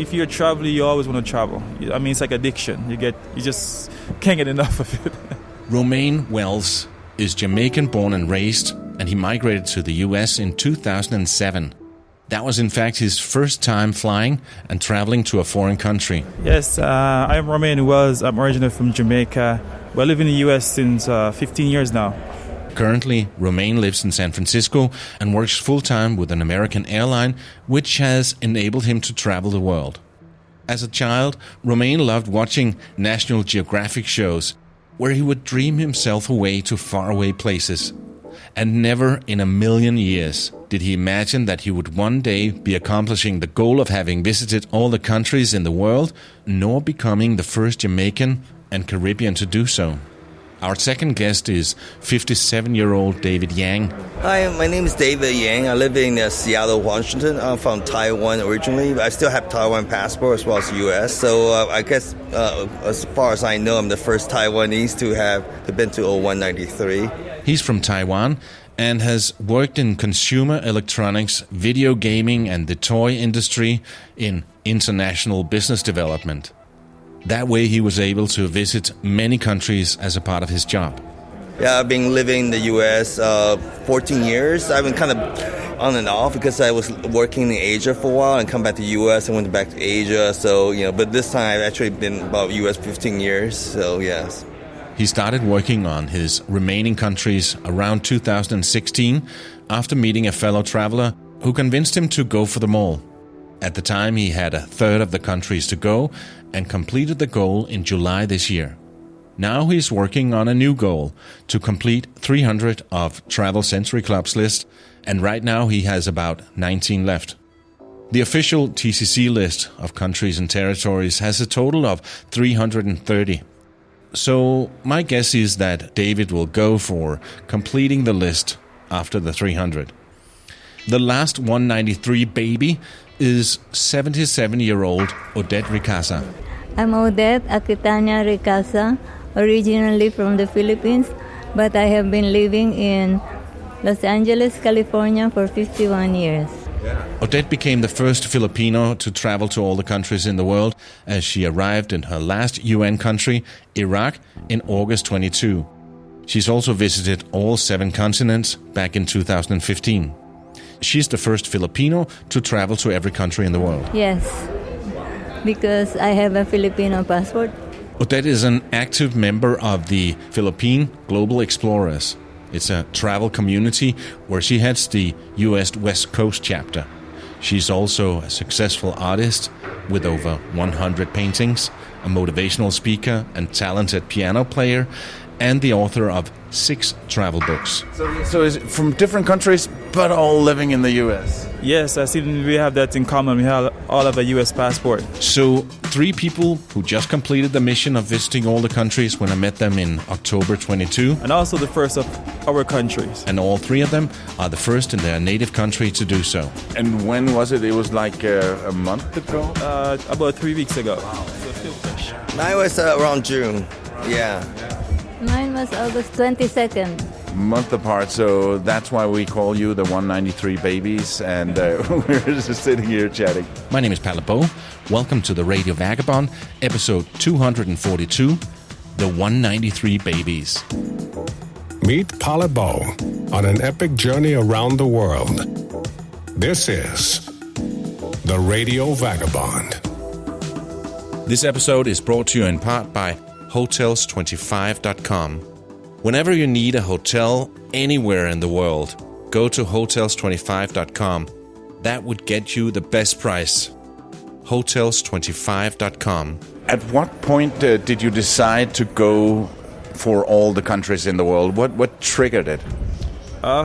if you're traveling, you always want to travel. I mean, it's like addiction. You just can't get enough of it. Romaine Welds is Jamaican-born and raised, and he migrated to the US in 2007. That was in fact his first time flying and traveling to a foreign country. Yes, I'm Romaine Welds. I'm originally from Jamaica. I live in the US since 15 years now. Currently, Romaine lives in San Francisco and works full-time with an American airline, which has enabled him to travel the world. As a child, Romaine loved watching National Geographic shows, where he would dream himself away to faraway places. And never in a million years did he imagine that he would one day be accomplishing the goal of having visited all the countries in the world, nor becoming the first Jamaican and Caribbean to do so. Our second guest is 57-year-old David Yang. Hi, my name is David Yang. I live in Seattle, Washington. I'm from Taiwan originally, but I still have Taiwan passport as well as U.S. So I guess as far as I know, I'm the first Taiwanese to have been to 0193. He's from Taiwan and has worked in consumer electronics, video gaming, and the toy industry in international business development. That way he was able to visit many countries as a part of his job. Yeah, I've been living in the U.S. 14 years. I've been kind of on and off because I was working in Asia for a while and come back to the U.S. and went back to Asia. So, but this time I've actually been about U.S. 15 years. So, yes. He started working on his remaining countries around 2016 after meeting a fellow traveler who convinced him to go for them all. At the time, he had a third of the countries to go and completed the goal in July this year. Now he's working on a new goal to complete 300 of Travel Century Club's list, and right now he has about 19 left. The official TCC list of countries and territories has a total of 330. So my guess is that David will go for completing the list after the 300. The last 193 baby is 77-year-old Odette Ricasa. I'm Odette Aquitania Ricasa, originally from the Philippines, but I have been living in Los Angeles, California for 51 years. Odette became the first Filipino to travel to all the countries in the world as she arrived in her last UN country, Iraq, in August 22. She's also visited all 7 continents back in 2015. She's the first Filipino to travel to every country in the world. Yes, because I have a Filipino passport. Odette is an active member of the Philippine Global Explorers. It's a travel community where she heads the U.S. West Coast chapter. She's also a successful artist with over 100 paintings, a motivational speaker and talented piano player, and the author of 6 travel books. So is it from different countries, but all living in the U.S.? Yes, I see we have that in common. We all have a U.S. passport. So 3 people who just completed the mission of visiting all the countries when I met them in October 22. And also the first of our countries. And all 3 of them are the first in their native country to do so. And when was it? It was like a month ago? About 3 weeks ago. Wow. So still fresh. Mine was around June. Yeah. Mine was August 22nd. Month apart, so that's why we call you the 193 babies, and we're just sitting here chatting. My name is Palabo. Welcome to the Radio Vagabond, episode 242, The 193 Babies. Meet Palabo on an epic journey around the world. This is the Radio Vagabond. This episode is brought to you in part by Hotels25.com. Whenever you need a hotel anywhere in the world, go to Hotels25.com. That would get you the best price. Hotels25.com. At what point did you decide to go for all the countries in the world? What triggered it?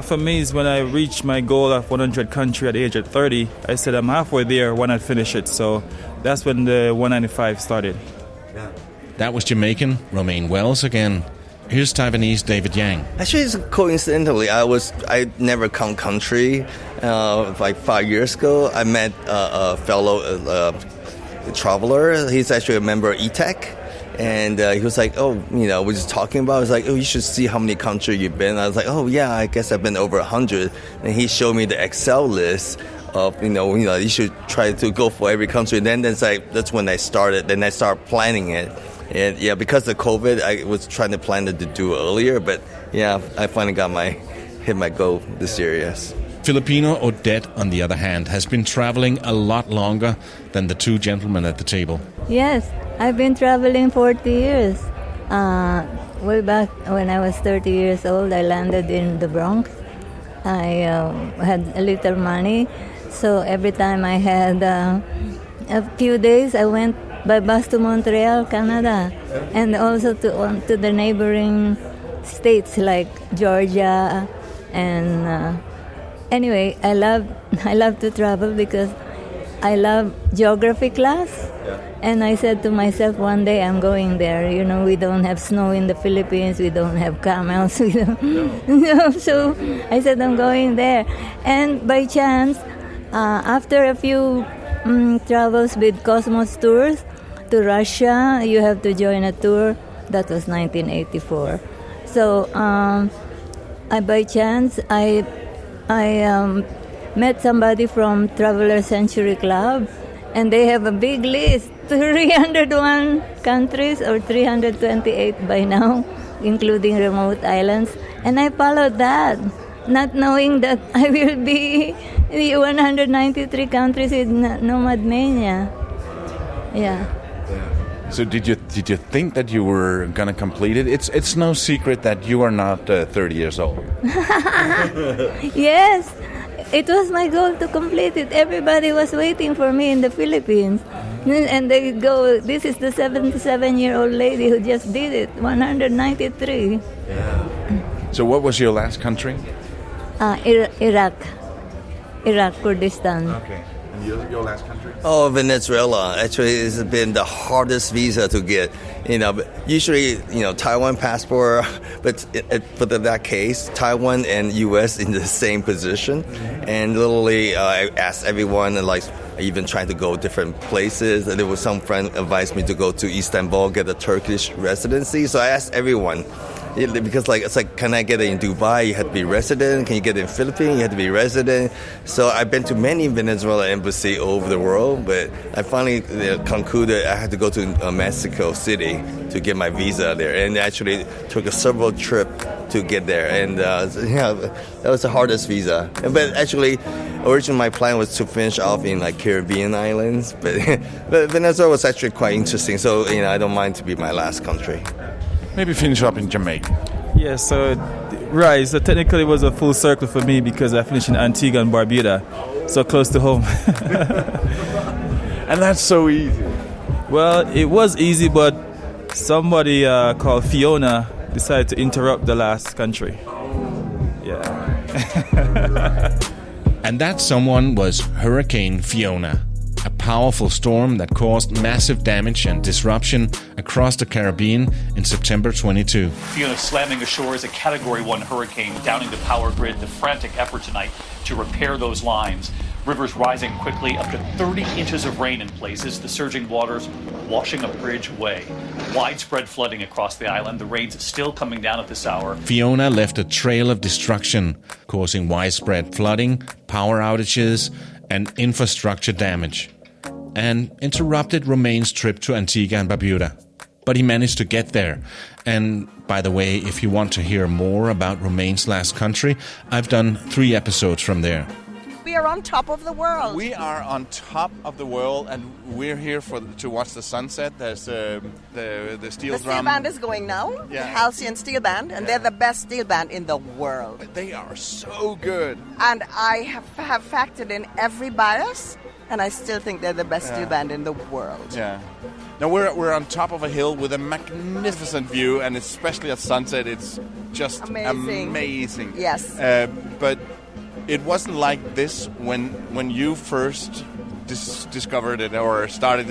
For me, is when I reached my goal of 100 country at the age of 30, I said I'm halfway there when I finish it. So that's when the 195 started. Yeah. That was Jamaican Romaine Welds again. Here's Taiwanese David Yang. Actually, it's coincidentally, I never count country. Like 5 years ago, I met a fellow traveler. He's actually a member of ETEC. And he was like, we're just talking about it. I was like, you should see how many countries you've been. I was like, yeah, I guess I've been over 100. And he showed me the Excel list of you should try to go for every country. Then that's when I started. Then I started planning it, and because of COVID, I was trying to plan it to do earlier. But I finally hit my goal this year. Yes. Filipino Odette, on the other hand, has been traveling a lot longer than the two gentlemen at the table. Yes, I've been traveling 40 years. Way back when I was 30 years old, I landed in the Bronx. I had a little money, so every time I had a few days, I went by bus to Montreal, Canada, and also to the neighboring states like Georgia. And anyway, I love to travel because I love geography class. And I said to myself, one day I'm going there. We don't have snow in the Philippines. We don't have camels. So I said, I'm going there. And by chance, after a few travels with Cosmos Tours to Russia, you have to join a tour. That was 1984. So by chance, I met somebody from Traveler Century Club, and they have a big list, 301 countries or 328 by now, including remote islands. And I followed that, not knowing that I will be in 193 countries in Nomad Mania. Yeah. So did you think that you were gonna complete it? It's no secret that you are not 30 years old. Yes. It was my goal to complete it. Everybody was waiting for me in the Philippines. And they go, this is the 77-year-old lady who just did it, 193. Yeah. So what was your last country? Iraq, Kurdistan. Okay. And your last country? Oh, Venezuela. Actually, it's been the hardest visa to get. Usually, Taiwan passport, but in that case, Taiwan and U.S. in the same position. And literally, I asked everyone, and even trying to go different places. And there was some friend advised me to go to Istanbul, get a Turkish residency. So I asked everyone. Because it's like, can I get it in Dubai? You have to be resident. Can you get it in Philippines? You have to be resident. So I've been to many Venezuela embassy all over the world, but I finally concluded I had to go to Mexico City to get my visa there, and actually took a several trip to get there. And that was the hardest visa. But actually, originally my plan was to finish off in Caribbean islands, but Venezuela was actually quite interesting. So I don't mind to be my last country. Maybe finish up in Jamaica. Yeah, so technically it was a full circle for me because I finished in Antigua and Barbuda, so close to home. And that's so easy. Well, it was easy, but somebody called Fiona decided to interrupt the last country. Yeah. And that someone was Hurricane Fiona, a powerful storm that caused massive damage and disruption across the Caribbean in September 22. Fiona slamming ashore as a Category 1 hurricane, downing the power grid. The frantic effort tonight to repair those lines. Rivers rising quickly, up to 30 inches of rain in places. The surging waters washing a bridge away. Widespread flooding across the island. The rain's still coming down at this hour. Fiona left a trail of destruction, causing widespread flooding, power outages, and infrastructure damage, and interrupted Romaine's trip to Antigua and Barbuda. But he managed to get there. And by the way, if you want to hear more about Romaine's last country, I've done 3 episodes from there. We are on top of the world. We are on top of the world, and we're here to watch the sunset. There's the steel drum. The steel band is going now, the Halcyon Steel Band, and they're the best steel band in the world. They are so good. And I have factored in every bias, and I still think they're the best steel band in the world. Yeah. Now we're on top of a hill with a magnificent view, and especially at sunset, it's just amazing. Yes. But it wasn't like this when you first discovered it or started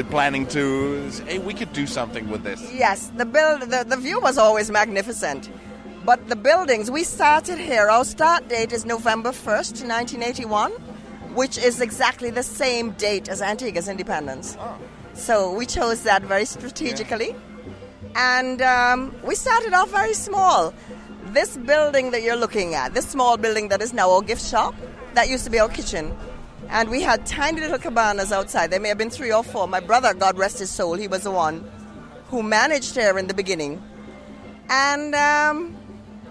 planning to say, hey, we could do something with this. Yes, the view was always magnificent. But the buildings, we started here. Our start date is November 1st, 1981, which is exactly the same date as Antigua's independence. Oh. So we chose that very strategically. And we started off very small. This building that you're looking at, this small building that is now our gift shop, that used to be our kitchen. And we had tiny little cabanas outside. There may have been 3 or 4. My brother, God rest his soul, he was the one who managed there in the beginning. And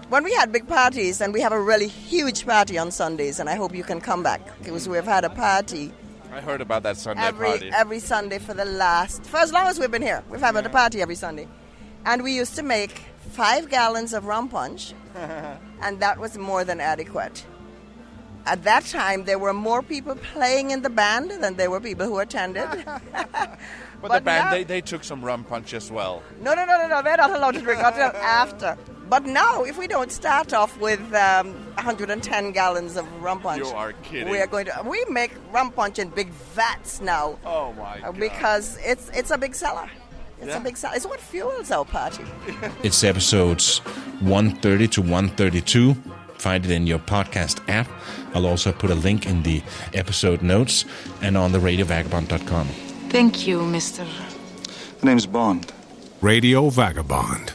when we had big parties, and we have a really huge party on Sundays, and I hope you can come back, because we've had a party. I heard about that Sunday party. Every Sunday for as long as we've been here. We've had a party every Sunday. And we used to make 5 gallons of rum punch, and that was more than adequate. At that time, there were more people playing in the band than there were people who attended. But the band, now, they took some rum punch as well. No. They're not allowed to drink until after. But now, if we don't start off with 110 gallons of rum punch, you are kidding. We make rum punch in big vats now. Oh my God! Because it's a big seller. It's a big seller. It's what fuels our party. It's episodes 130 to 132. Find it in your podcast app. I'll also put a link in the episode notes and on the radiovagabond.com. Thank you, Mr. The name's Bond. Radio Vagabond.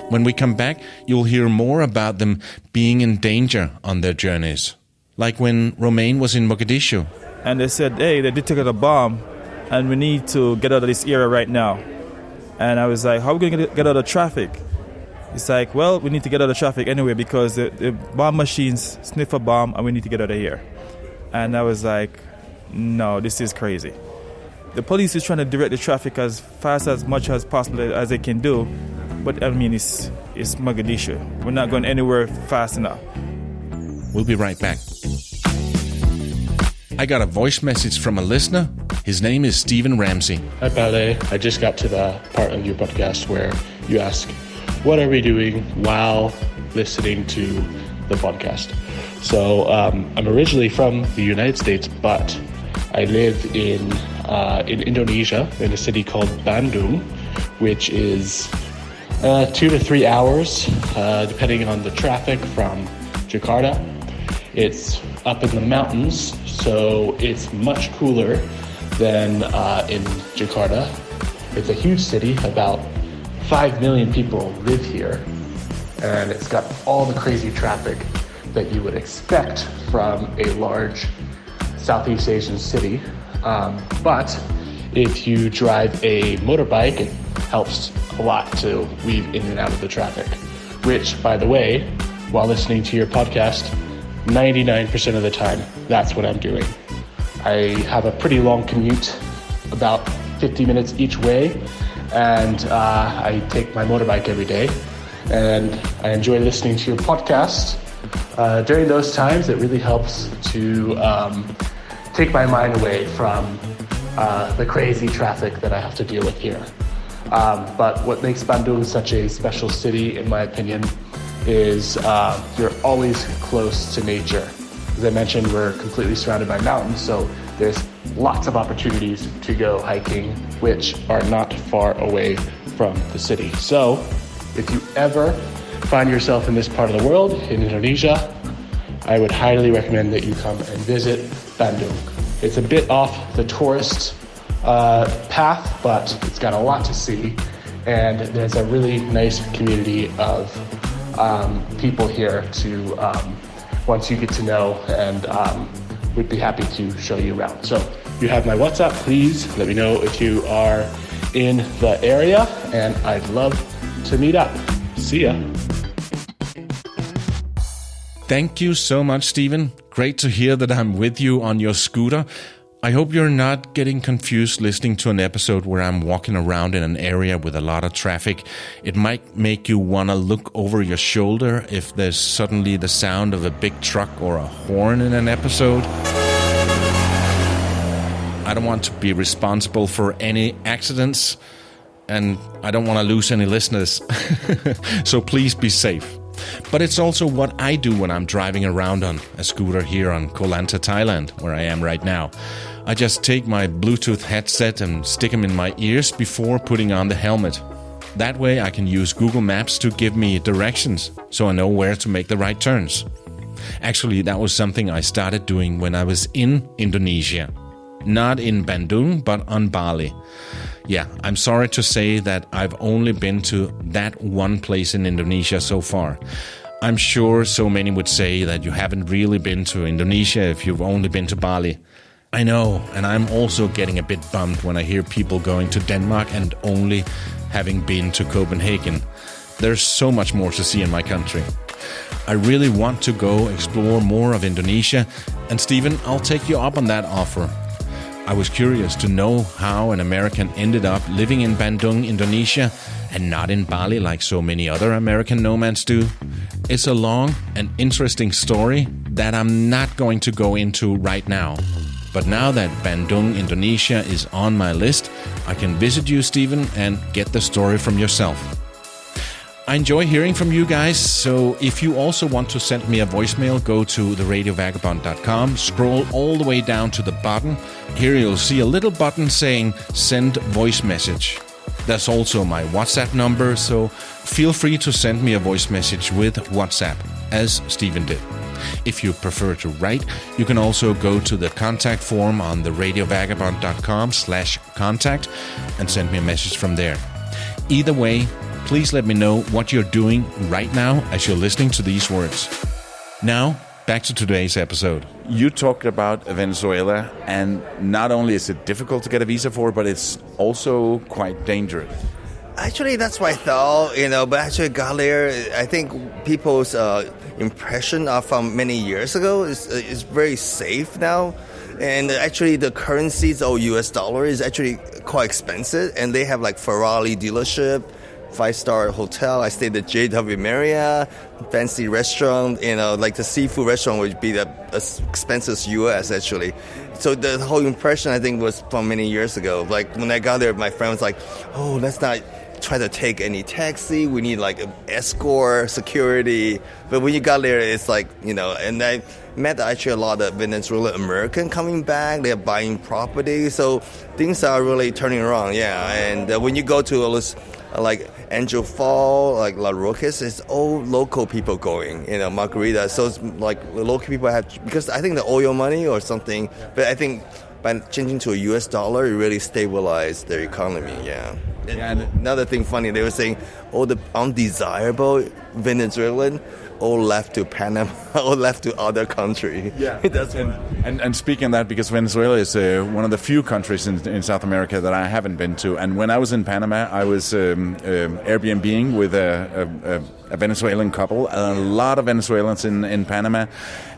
When we come back, you'll hear more about them being in danger on their journeys. Like when Romaine was in Mogadishu. And they said, hey, they detected a bomb and we need to get out of this area right now. And I was like, how are we going to get out of traffic? It's like, well, we need to get out of traffic anyway because the bomb machines sniff a bomb and we need to get out of here. And I was like, no, this is crazy. The police is trying to direct the traffic as fast as much as possible as they can do. But I mean, it's Mogadishu. We're not going anywhere fast enough. We'll be right back. I got a voice message from a listener. His name is Stephen Ramsey. Hi, Pale. I just got to the part of your podcast where you ask, what are we doing while listening to the podcast? So I'm originally from the United States, but I live in Indonesia, in a city called Bandung, which is 2 to 3 hours, depending on the traffic from Jakarta. It's up in the mountains, so it's much cooler than in Jakarta. It's a huge city, about 5 million people live here, and it's got all the crazy traffic that you would expect from a large Southeast Asian city. But if you drive a motorbike, it helps a lot to weave in and out of the traffic, which, by the way, while listening to your podcast, 99% of the time, that's what I'm doing. I have a pretty long commute, about 50 minutes each way, and I take my motorbike every day, and I enjoy listening to your podcast. During those times, it really helps to take my mind away from the crazy traffic that I have to deal with here. But what makes Bandung such a special city, in my opinion, is you're always close to nature. As I mentioned, we're completely surrounded by mountains, so there's lots of opportunities to go hiking, which are not far away from the city. So if you ever find yourself in this part of the world, in Indonesia, I would highly recommend that you come and visit Bandung. It's a bit off the tourist path, but it's got a lot to see, and there's a really nice community of people here to once you get to know, and we'd be happy to show you around. So you have my WhatsApp. Please let me know if you are in the area, and I'd love to meet up. See ya. Thank you so much, Stephen. Great to hear that I'm with you on your scooter. I hope you're not getting confused listening to an episode where I'm walking around in an area with a lot of traffic. It might make you want to look over your shoulder if there's suddenly the sound of a big truck or a horn in an episode. I don't want to be responsible for any accidents, and I don't want to lose any listeners. So please be safe. But it's also what I do when I'm driving around on a scooter here on Koh Lanta, Thailand, where I am right now. I just take my Bluetooth headset and stick them in my ears before putting on the helmet. That way I can use Google Maps to give me directions, so I know where to make the right turns. Actually, that was something I started doing when I was in Indonesia. Not in Bandung, but on Bali. Yeah, I'm sorry to say that I've only been to that one place in Indonesia so far. I'm sure so many would say that you haven't really been to Indonesia if you've only been to Bali. I know, and I'm also getting a bit bummed when I hear people going to Denmark and only having been to Copenhagen. There's so much more to see in my country. I really want to go explore more of Indonesia, and Stephen, I'll take you up on that offer. I was curious to know how an American ended up living in Bandung, Indonesia, and not in Bali like so many other American nomads do. It's a long and interesting story that I'm not going to go into right now. But now that Bandung, Indonesia is on my list, I can visit you, Stephen, and get the story from yourself. I enjoy hearing from you guys, so if you also want to send me a voicemail, go to theradiovagabond.com, scroll all the way down to the bottom. Here you'll see a little button saying Send Voice Message. That's also my WhatsApp number, so feel free to send me a voice message with WhatsApp, as Stephen did. If you prefer to write, you can also go to the contact form on theradiovagabond.com/contact and send me a message from there. Either way, please let me know what you're doing right now as you're listening to these words. Now, back to today's episode. You talked about Venezuela, and not only is it difficult to get a visa for, but it's also quite dangerous. Actually, that's what I thought, but actually got there. I think people's impression from many years ago is very safe now. And actually, the currencies of US dollar is actually quite expensive, and they have like Ferrari dealership, 5-star hotel. I stayed at JW Marriott, fancy restaurant. Like the seafood restaurant would be the as expensive as US actually. So the whole impression I think was from many years ago. Like when I got there, my friend was like, "Oh, let's not try to take any taxi. We need like an escort, security." But when you got there, it's like And I met actually a lot of Venezuelan American coming back. They're buying property, so things are really turning around. Yeah, and when you go to all this like Angel Fall, like La Roques, it's all local people going, Margarita. So it's like the local people have, because I think the oil money or something, but I think by changing to a US dollar, it really stabilized their economy, yeah. And another thing funny, they were saying all the undesirable Venezuelan all left to Panama, all left to other country. Yeah, that's and speaking of that, because Venezuela is one of the few countries in South America that I haven't been to. And when I was in Panama, I was Airbnb-ing with a Venezuelan couple, a lot of Venezuelans in Panama.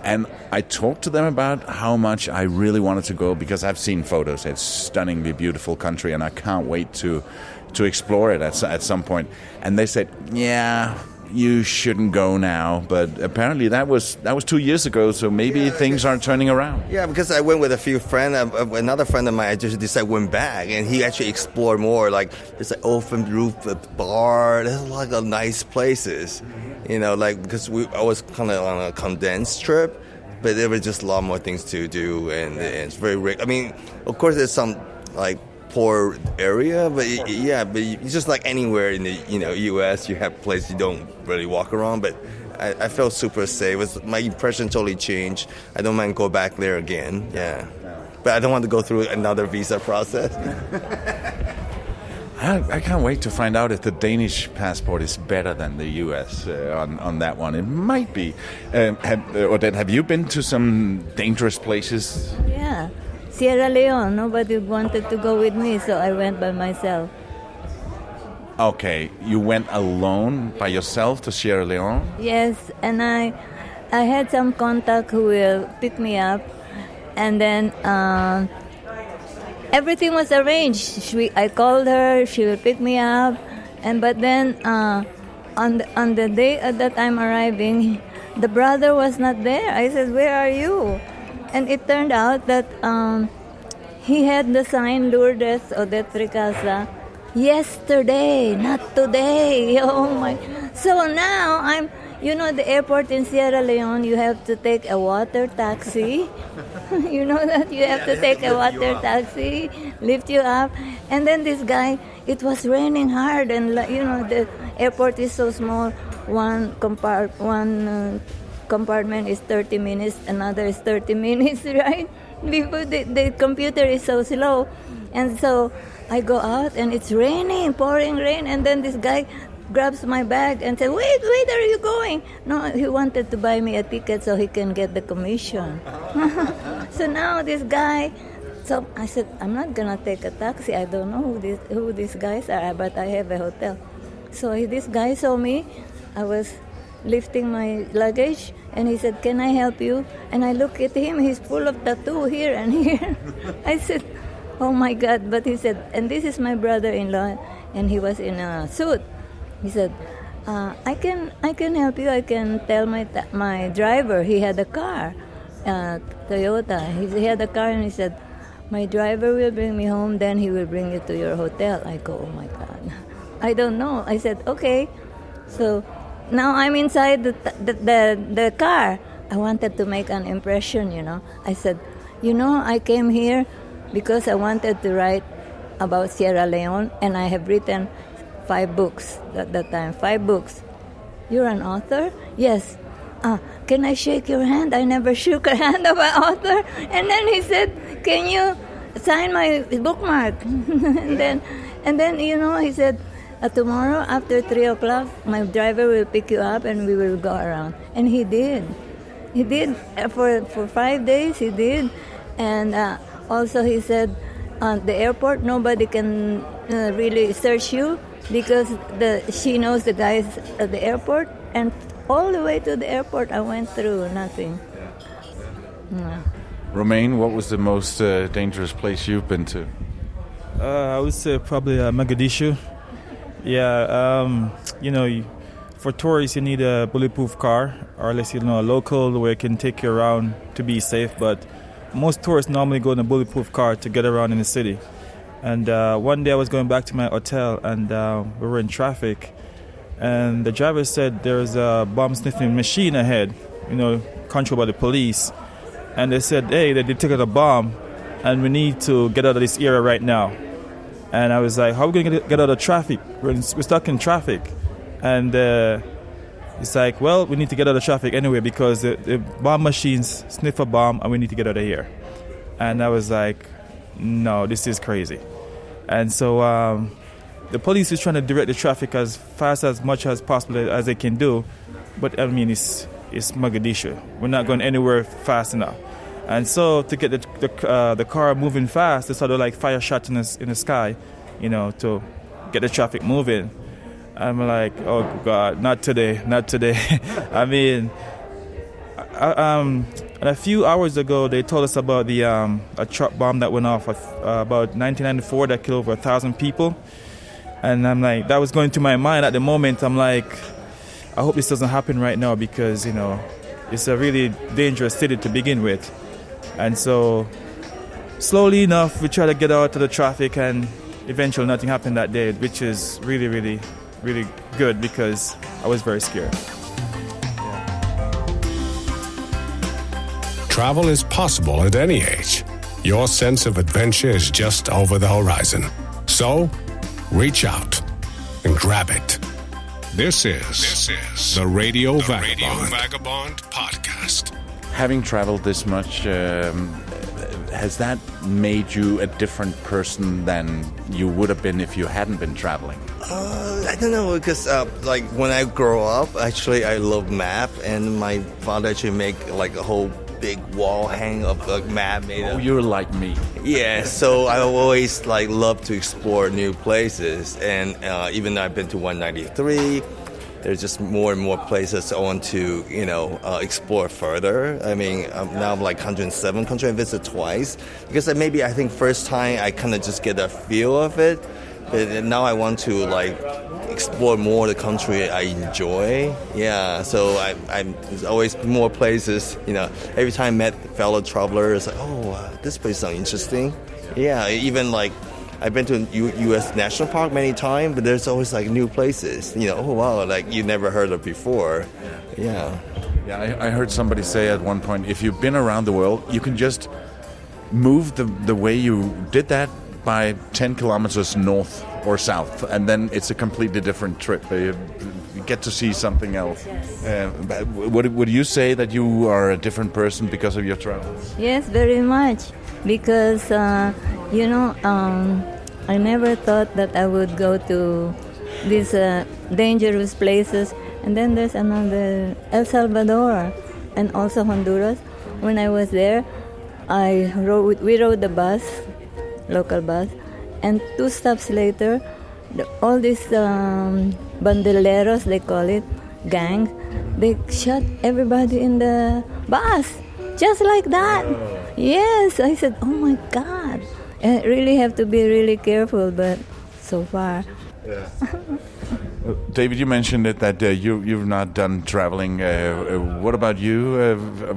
And I talked to them about how much I really wanted to go, because I've seen photos. It's stunningly beautiful country, and I can't wait to explore it at some point. And they said, yeah, you shouldn't go now, but apparently that was 2 years ago, so maybe things aren't turning around. Yeah, because I went with a few friends. Another friend of mine, I just decided went back, and he actually explored more. Like there's an open roof bar. There's a lot of nice places, because I was kind of on a condensed trip, but there were just a lot more things to do, and it's very rich. I mean, of course, there's some like poor area, but it's just like anywhere in the U.S. you have places you don't really walk around. But I felt super safe. My impression totally changed. I don't mind go back there again. Yeah, but I don't want to go through another visa process. I can't wait to find out if the Danish passport is better than the U.S. On that one. It might be. Odette, have you been to some dangerous places? Yeah. Sierra Leone, nobody wanted to go with me, so I went by myself. Okay, you went alone by yourself to Sierra Leone? Yes, and I had some contact who will pick me up, and then everything was arranged. I called her, she will pick me up, but then on the day that I'm arriving, the brother was not there. I said, "Where are you?" And it turned out that he had the sign Lourdes Odette Ricasa yesterday, not today. Oh my! So now the airport in Sierra Leone, you have to take a water taxi. You know that you have to take a water taxi, lift you up, and then this guy. It was raining hard, and the airport is so small. One compartment is 30 minutes, another is 30 minutes, right? Because the computer is so slow. And so I go out and it's raining, pouring rain, and then this guy grabs my bag and said, wait, where are you going? No, he wanted to buy me a ticket so he can get the commission. So now this guy, so I said, I'm not going to take a taxi. I don't know who these guys are, but I have a hotel. So this guy saw me. I was lifting my luggage, and he said, can I help you? And I look at him. He's full of tattoo here and here. I said, oh, my God. But he said, and this is my brother-in-law, and he was in a suit. He said, I can help you. I can tell my driver. He had a car, Toyota. He had a car, and he said, my driver will bring me home, then he will bring you to your hotel. I go, oh, my God. I don't know. I said, okay. So now I'm inside the car. I wanted to make an impression, I said, I came here because I wanted to write about Sierra Leone, and I have written 5 books at that time. 5 books. You're an author? Yes. Can I shake your hand? I never shook a hand of an author. And then he said, can you sign my bookmark? and then he said, tomorrow after 3 o'clock, my driver will pick you up and we will go around. And he did. He did. For 5 days, he did. And also he said, at the airport, nobody can really search you because she knows the guys at the airport. And all the way to the airport, I went through nothing. No. Romaine, what was the most dangerous place you've been to? I would say probably Mogadishu. Yeah, for tourists you need a bulletproof car, or unless a local where it can take you around to be safe. But most tourists normally go in a bulletproof car to get around in the city. And one day I was going back to my hotel, and we were in traffic, and the driver said there's a bomb sniffing machine ahead, controlled by the police. And they said, hey, they detected a bomb, and we need to get out of this area right now. And I was like, how are we going to get out of traffic? We're stuck in traffic. And it's like, well, we need to get out of traffic anyway because the bomb machines sniff a bomb and we need to get out of here. And I was like, no, this is crazy. And so the police is trying to direct the traffic as fast as much as possible as they can do. But I mean, it's Mogadishu. We're not going anywhere fast enough. And so to get the car moving fast, they started like fire shots in the sky, to get the traffic moving. I'm like, oh God, not today. I mean, and a few hours ago they told us about a truck bomb that went off about 1994 that killed over 1,000 people. And I'm like, that was going through my mind at the moment. I'm like, I hope this doesn't happen right now because it's a really dangerous city to begin with. And so, slowly enough, we try to get out of the traffic, and eventually nothing happened that day, which is really, really, really good because I was very scared. Travel is possible at any age. Your sense of adventure is just over the horizon. So, reach out and grab it. This is the Radio Vagabond podcast. Having traveled this much, has that made you a different person than you would have been if you hadn't been traveling? I don't know, because like when I grow up, actually I love map, and my father actually make like a whole big wall hang of a map made of. Oh, you're like me. Yeah, so I always like love to explore new places, and even though I've been to 193. There's just more and more places I want to, explore further. I mean, now I'm like 107 countries. I visited twice because I think first time I kind of just get a feel of it. But now I want to like explore more the country I enjoy. Yeah, so there's always more places. Every time I met fellow travelers, like, this place sounds interesting. Yeah, even like. I've been to U.S. National Park many times, but there's always like new places. Oh wow, like you never heard of before. Yeah. Yeah, I heard somebody say at one point, if you've been around the world, you can just move the way you did that by 10 kilometers north or south, and then it's a completely different trip. You get to see something else. Yes. Would you say that you are a different person because of your travels? Yes, very much. Because, I never thought that I would go to these dangerous places. And then there's another, El Salvador, and also Honduras. When I was there, we rode the bus, local bus, and 2 stops later, all these bandoleros, they call it, gangs, they shot everybody in the bus, just like that. Yes, I said, oh my God, I really have to be really careful, but so far. Yeah. David, you mentioned it that you've not done traveling. What about you,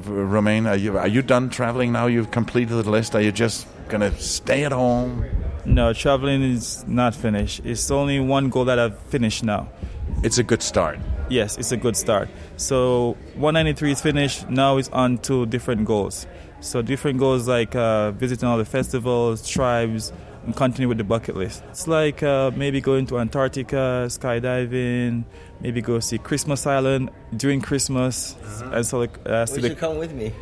Romaine? Are you done traveling now? You've completed the list. Are you just gonna stay at home? No, traveling is not finished. It's only one goal that I've finished now. It's a good start. Yes, it's a good start. So 193 is finished. Now it's on to different goals. So different goals like visiting all the festivals, tribes, and continue with the bucket list. It's like maybe going to Antarctica, skydiving, maybe go see Christmas Island during Christmas. And so you should come with me.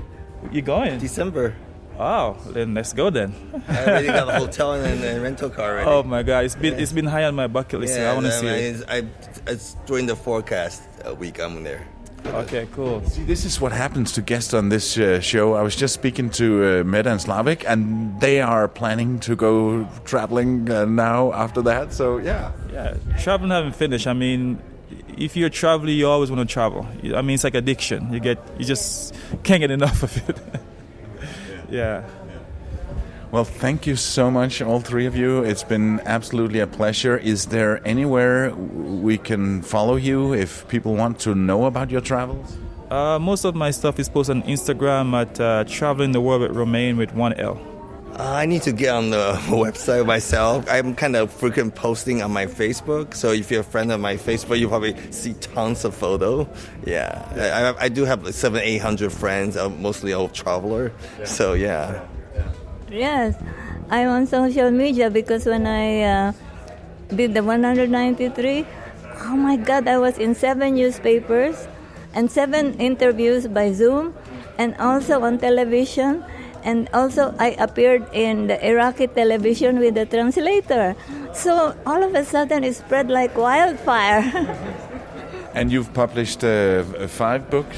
You going? December. Oh, then let's go then. I already got a hotel and a rental car already. Oh my God, it's been high on my bucket list. Yeah, I want to see it. It's during the forecast week I'm there. Okay, cool. See, this is what happens to guests on this show. I was just speaking to Meta and Slavik, and they are planning to go traveling now after that. So, yeah. Yeah, traveling haven't finished. I mean, if you're traveling, you always want to travel. I mean, it's like addiction. You just can't get enough of it. Yeah. Well, thank you so much, all three of you. It's been absolutely a pleasure. Is there anywhere we can follow you if people want to know about your travels? Most of my stuff is posted on Instagram at Traveling the World with Romaine with 1 L. I need to get on the website myself. I'm kind of frequent posting on my Facebook. So if you're a friend of my Facebook, you probably see tons of photos. Yeah. I do have 700-800 friends, mostly all traveler. Yeah. So, yeah. Yes, I'm on social media because when I did the 193, oh my God, I was in 7 newspapers and 7 interviews by Zoom and also on television. And also I appeared in the Iraqi television with the translator. So all of a sudden it spread like wildfire. And you've published 5 books?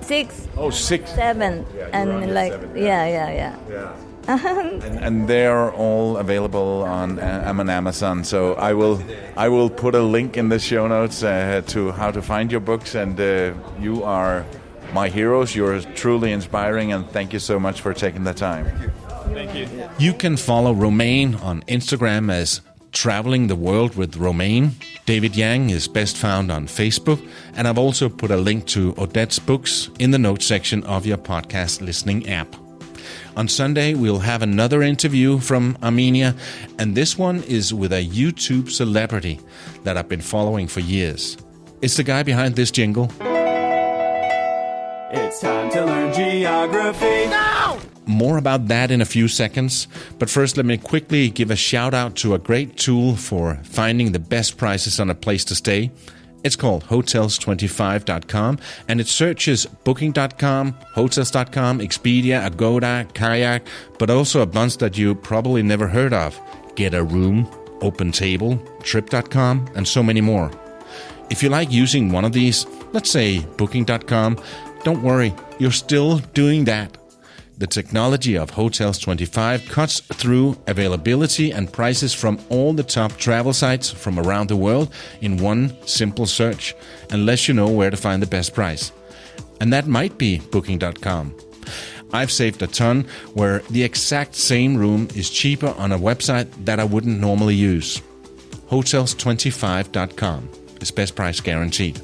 6. Oh, 6. 7. Yeah, and like, yeah. And they're all available on Amazon. So I will put a link in the show notes to how to find your books. And you are my heroes. You're truly inspiring, and thank you so much for taking the time. Thank you. You can follow Romaine on Instagram as Traveling the World with Romaine. David Yang is best found on Facebook, and I've also put a link to Odette's books in the notes section of your podcast listening app. On Sunday, we'll have another interview from Armenia, and this one is with a YouTube celebrity that I've been following for years. It's the guy behind this jingle. It's time to learn geography. No! More about that in a few seconds, but first let me quickly give a shout out to a great tool for finding the best prices on a place to stay. It's called hotels25.com, and it searches booking.com, hotels.com, Expedia, Agoda, Kayak, but also a bunch that you probably never heard of. Get a Room, OpenTable, Trip.com, and so many more. If you like using one of these, let's say booking.com, don't worry, you're still doing that. The technology of Hotels25 cuts through availability and prices from all the top travel sites from around the world in one simple search and lets you know where to find the best price. And that might be Booking.com. I've saved a ton where the exact same room is cheaper on a website that I wouldn't normally use. Hotels25.com is best price guaranteed.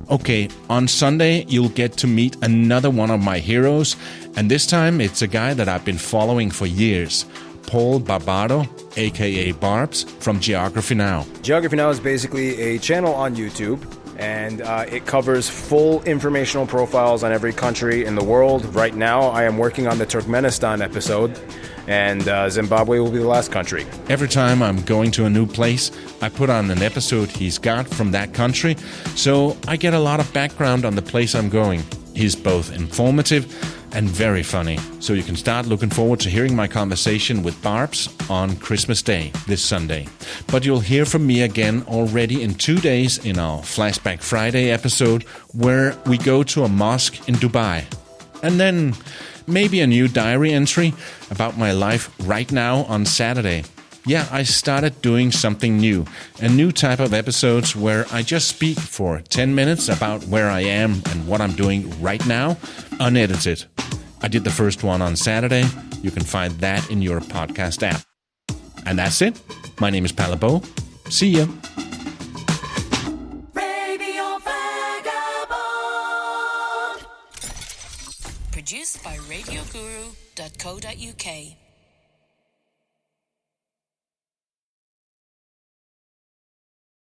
Okay, on Sunday, you'll get to meet another one of my heroes, and this time it's a guy that I've been following for years, Paul Barbado, aka Barbs, from Geography Now. Geography Now is basically a channel on YouTube, and it covers full informational profiles on every country in the world. Right now, I am working on the Turkmenistan episode, and Zimbabwe will be the last country. Every time I'm going to a new place, I put on an episode he's got from that country, so I get a lot of background on the place I'm going. He's both informative and very funny. So you can start looking forward to hearing my conversation with Barbs on Christmas Day, this Sunday. But you'll hear from me again already in 2 days in our Flashback Friday episode, where we go to a mosque in Dubai. And then maybe a new diary entry about my life right now on Saturday. Yeah, I started doing something new, a new type of episodes where I just speak for 10 minutes about where I am and what I'm doing right now, unedited. I did the first one on Saturday. You can find that in your podcast app. And that's it. My name is Palabo. See ya. Produced by RadioGuru.co.uk.